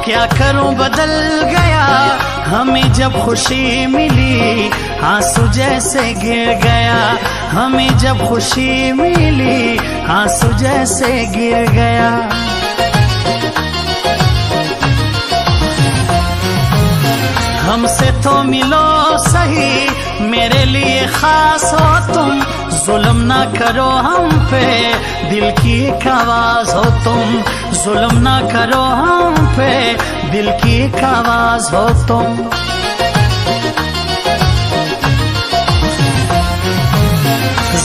क्या करूं बदल गया हमें जब खुशी मिली, आंसू जैसे गिर गया हमें जब खुशी मिली, आंसू जैसे गिर गया। हमसे तो मिलो सही, मेरे लिए खास हो तुम, जुल्म ना करो हम पे, दिल की एक आवाज हो तुम, जुल्म ना करो हम पे, दिल की एक आवाज हो तुम।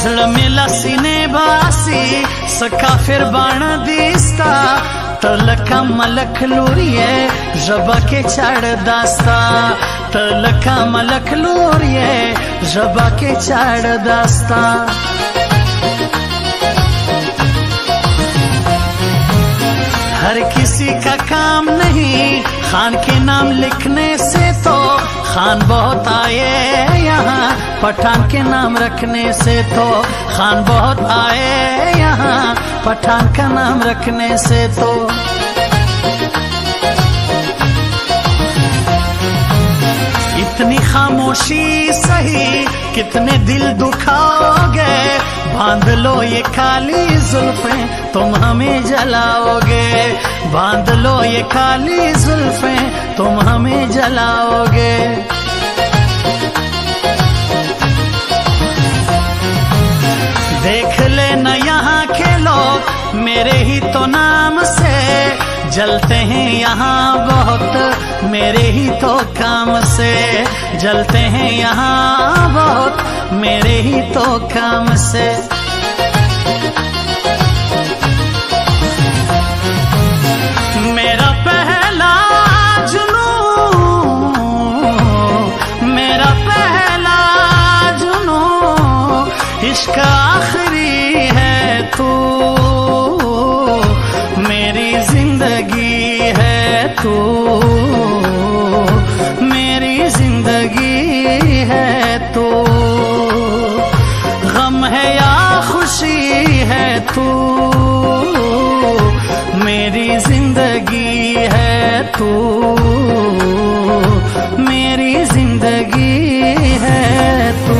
जड़ मिला सीने बासी सका फिर बाण दिसता, तलका मलक लूरिये रबा के चढ़ दास्ता, तलका मलक लूरिये रबा के चढ़ दास्ता। हर किसी का काम नहीं खान के नाम लिखने से, तो खान बहुत आए यहाँ पठान के नाम रखने से, तो खान बहुत आए यहाँ पठान का नाम रखने से। तो इतनी खामोशी सही कितने दिल दुखाओगे, बांध लो ये काली जुल्फें तुम हमें जलाओगे, बांध लो ये काली जुल्फें तुम हमें जलाओगे। देख लेना यहाँ के लोग मेरे ही तो नाम से, जलते हैं यहाँ बहुत मेरे ही तो काम से, जलते हैं यहाँ बहुत मेरे ही तो काम से। मेरा पहला जुनून, मेरा पहला जुनून, इश्क आखिरी है तू, मेरी जिंदगी है तू, मेरी जिंदगी है तू, गम है या खुशी है तू, मेरी जिंदगी है तू, मेरी जिंदगी है तू।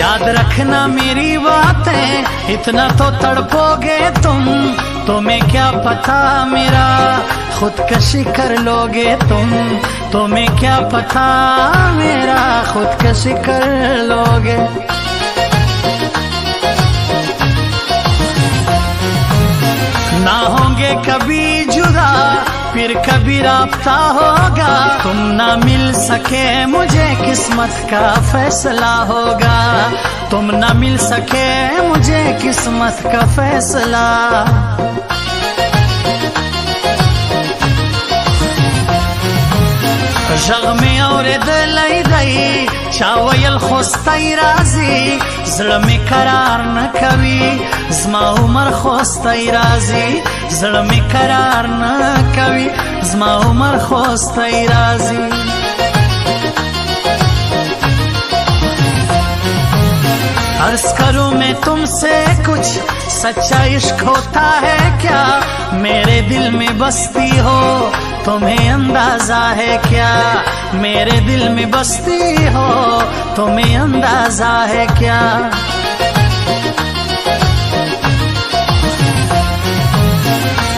याद रखना मेरी बातें, इतना तो तड़पोगे तुम, तुम्हें क्या पता मेरा खुदकशी कर लोगे तुम, तुम्हें क्या पता मेरा खुदकशी कर लोगे। ना होंगे कभी जुदा फिर कभी राब्ता होगा, तुम ना मिल सके मुझे किस्मत का फैसला होगा, तुम ना मिल सके मुझे किस्मत का फैसला। जग में और दलाई दई चावयल खोस्ताई राजी, जड़ में करार न कभी जमा उमर खोस्ताई राजी, जड़ में करार न कभी जमा उमर खोस्ताई राजी। अर्ज करूं मैं तुमसे कुछ, सच्चा इश्क होता है क्या, मेरे दिल में बसती हो तुम्हें अंदाजा है क्या, मेरे दिल में बसती हो तुम्हें अंदाजा है क्या।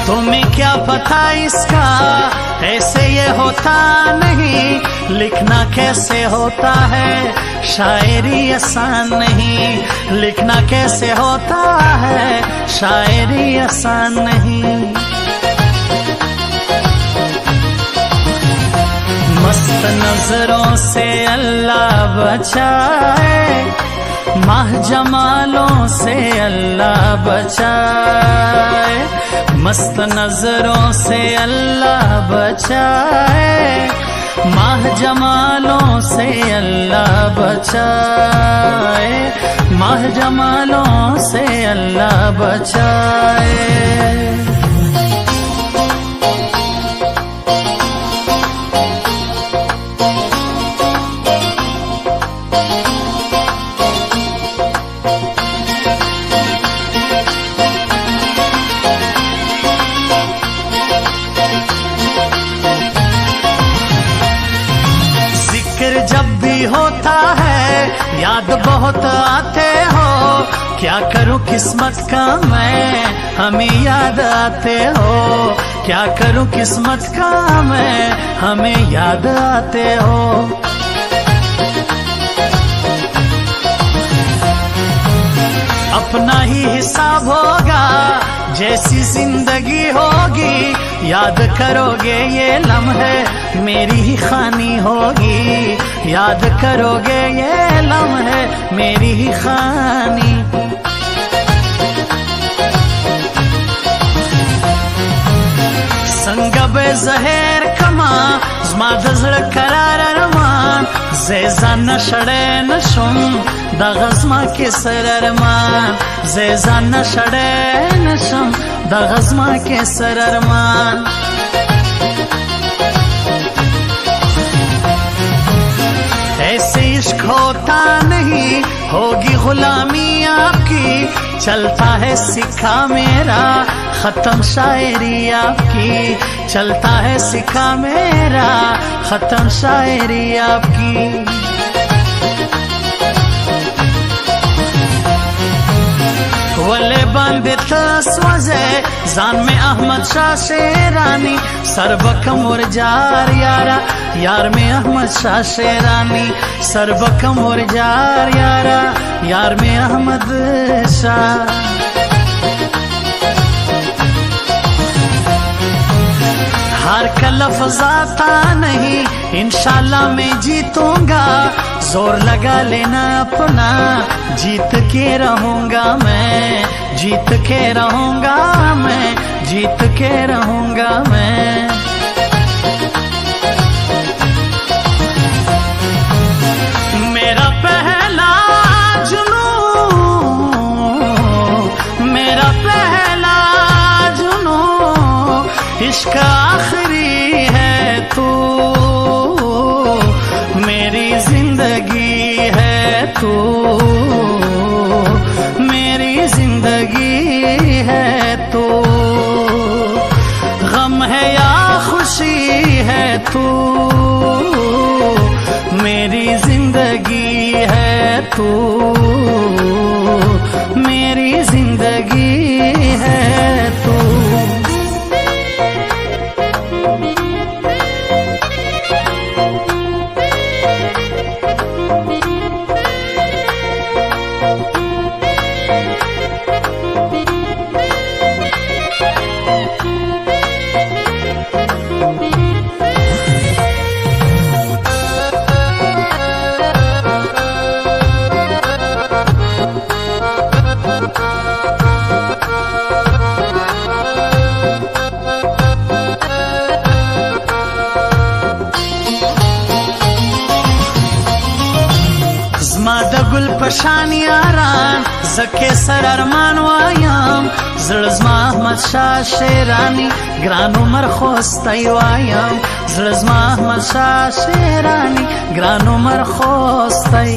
तुम्हें क्या पता इसका ऐसे ये होता नहीं, लिखना कैसे होता है शायरी आसान नहीं, लिखना कैसे होता है शायरी आसान नहीं। मस्त नजरों से अल्लाह बचाए, माह जमालों से अल्लाह बचाए, मस्त नजरों से अल्लाह बचाए, माह जमालों से अल्लाह बचाए, माह जमालों से अल्लाह बचाए। जब भी होता है याद बहुत आते हो, क्या करूं किस्मत का मैं हमें याद आते हो, क्या करूं किस्मत का मैं हमें याद आते हो। अपना ही हिसाब होगा जैसी जिंदगी होगी, याद करोगे ये लम्हे मेरी ही खानी होगी, याद करोगे ये लम्हे मेरी ही खानी। संगबे जहर कमा zma दजल करार अरमान, ज़ेज़ा नशड़े नशुम दगज़मा के सर अरमान, ज़ेज़ा नशड़े नशुम दगज़मा के सर अरमान। ऐसे इश्क होता नहीं होगी गुलामी आपकी, चलता है सिक्का मेरा खत्म शायरी आपकी, चलता है सिक्का मेरा खत्म शायरी आपकी। वले बंदे तस्वजे जान में अहमद शाह शेरानी, सरबकम और जार यारा यार में अहमद शाह शेरानी, सरबकम और जार यारा यार में अहमद शाह। हार का लफ्ज़ आता नहीं इंशाल्लाह मैं जीतूंगा, जोर लगा लेना अपना जीत के रहूंगा मैं, जीत के रहूंगा मैं, जीत के रहूंगा मैं। मेरा पहला जुनून, मेरा पहला जुनून इश्क आखिरी है तू, मेरी जिंदगी है तू, मेरी जिंदगी है तू, गम है या खुशी है तू, मेरी जिंदगी है तू, मेरी जिंदगी है तू। गुल पशान यारान जके सर अरमान वायाम, ज़ळज़मा अहमद शाह शेरानी ग्रान उमर खोस्ताई वायाम, ज़ळज़मा अहमद शाह शेरानी ग्रान उमर खोस्ताई।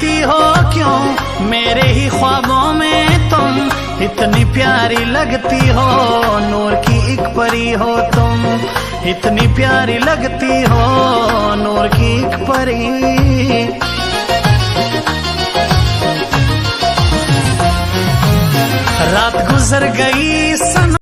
आती हो क्यों मेरे ही ख्वाबों में तुम, इतनी प्यारी लगती हो, नूर की एक परी हो तुम, इतनी प्यारी लगती हो, नूर की एक परी। रात गुजर गई